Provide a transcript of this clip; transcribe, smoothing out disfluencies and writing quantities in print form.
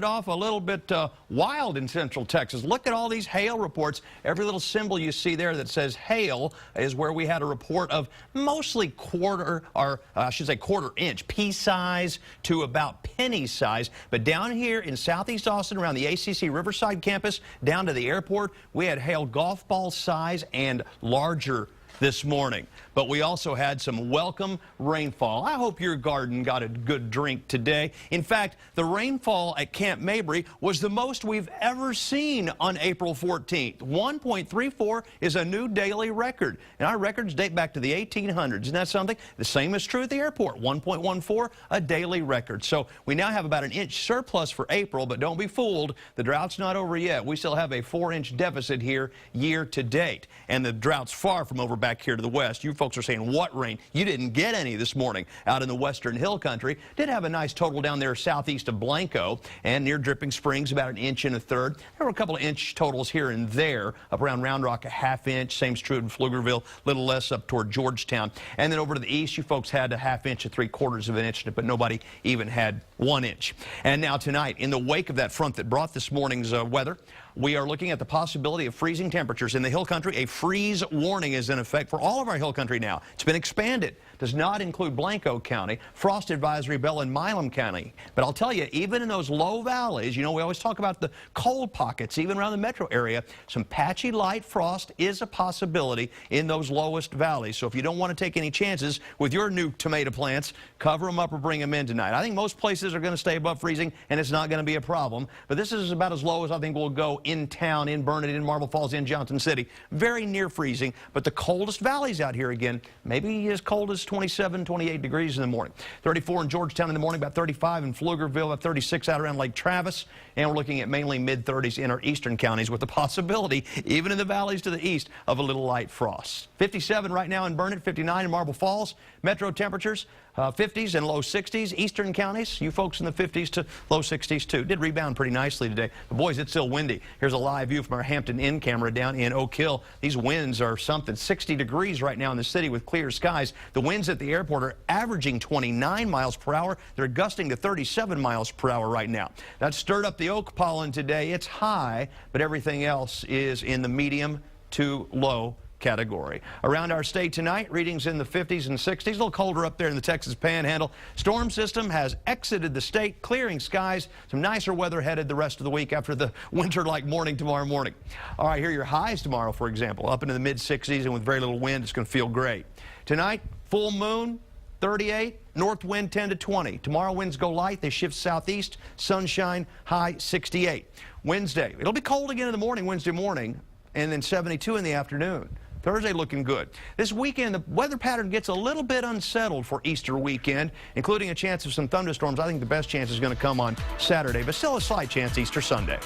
Off a little bit wild in central Texas. Look at all these hail reports. Every little symbol you see there that says hail is where we had a report of mostly quarter inch, pea size to about penny size. But down here in southeast Austin around the ACC Riverside campus down to the airport, we had hail golf ball size and larger this morning. But we also had some welcome rainfall. I hope your garden got a good drink today. In fact, the rainfall at Camp Mabry was the most we've ever seen on April 14th. 1.34 is a new daily record. And our records date back to the 1800s. Isn't that something? The same is true at the airport. 1.14, a daily record. So we now have about an inch surplus for April, but don't be fooled. The drought's not over yet. We still have a 4-inch deficit here year to date. And the drought's far from over back here to the west. You folks are saying, what rain? You didn't get any this morning out in the western hill country. Did have a nice total down there southeast of Blanco and near Dripping Springs, about an inch and a third. There were a couple of inch totals here and there. Up around Round Rock, a half inch. Same's true in Pflugerville, a little less up toward Georgetown. And then over to the east, you folks had a half inch to 3/4 of an inch, but nobody even had 1 inch. And now tonight, in the wake of that front that brought this morning's weather, we are looking at the possibility of freezing temperatures in the hill country. A freeze warning is in effect for all of our hill country now. It's been expanded. Does not include Blanco County, frost advisory Bell and Milam County. But I'll tell you, even in those low valleys, you know, we always talk about the cold pockets, even around the metro area, some patchy light frost is a possibility in those lowest valleys. So if you don't want to take any chances with your new tomato plants, cover them up or bring them in tonight. I think most places are going to stay above freezing, and it's not going to be a problem. But this is about as low as I think we'll go in town, in Burnett, in Marble Falls, in Johnson City. Very near freezing, but the coldest valleys out here again, maybe as cold as 27, 28 degrees in the morning. 34 in Georgetown in the morning, about 35 in Pflugerville, about 36 out around Lake Travis, and we're looking at mainly mid-30s in our eastern counties with the possibility, even in the valleys to the east, of a little light frost. 57 right now in Burnett, 59 in Marble Falls. Metro temperatures, 50s and low 60s. Eastern counties, you folks in the 50s to low 60s too. Did rebound pretty nicely today. But boys, it's still windy. Here's a live view from our Hampton Inn camera down in Oak Hill. These winds are something. 60 degrees right now in the city with clear skies. The winds at the airport are averaging 29 miles per hour. They're gusting to 37 miles per hour right now. That stirred up the oak pollen today. It's high, but everything else is in the medium to low category. Around our state tonight, readings in the 50s and 60s, a little colder up there in the Texas Panhandle. Storm system has exited the state, clearing skies. Some nicer weather headed the rest of the week after the winter-like morning tomorrow morning. All right, here are your highs tomorrow, for example, up into the mid-60s and with very little wind. It's going to feel great. Tonight, full moon, 38, north wind 10 to 20. Tomorrow winds go light, they shift southeast, sunshine, high 68. Wednesday, it'll be cold again in the morning, Wednesday morning, and then 72 in the afternoon. Thursday looking good. This weekend, the weather pattern gets a little bit unsettled for Easter weekend, including a chance of some thunderstorms. I think the best chance is going to come on Saturday, but still a slight chance Easter Sunday.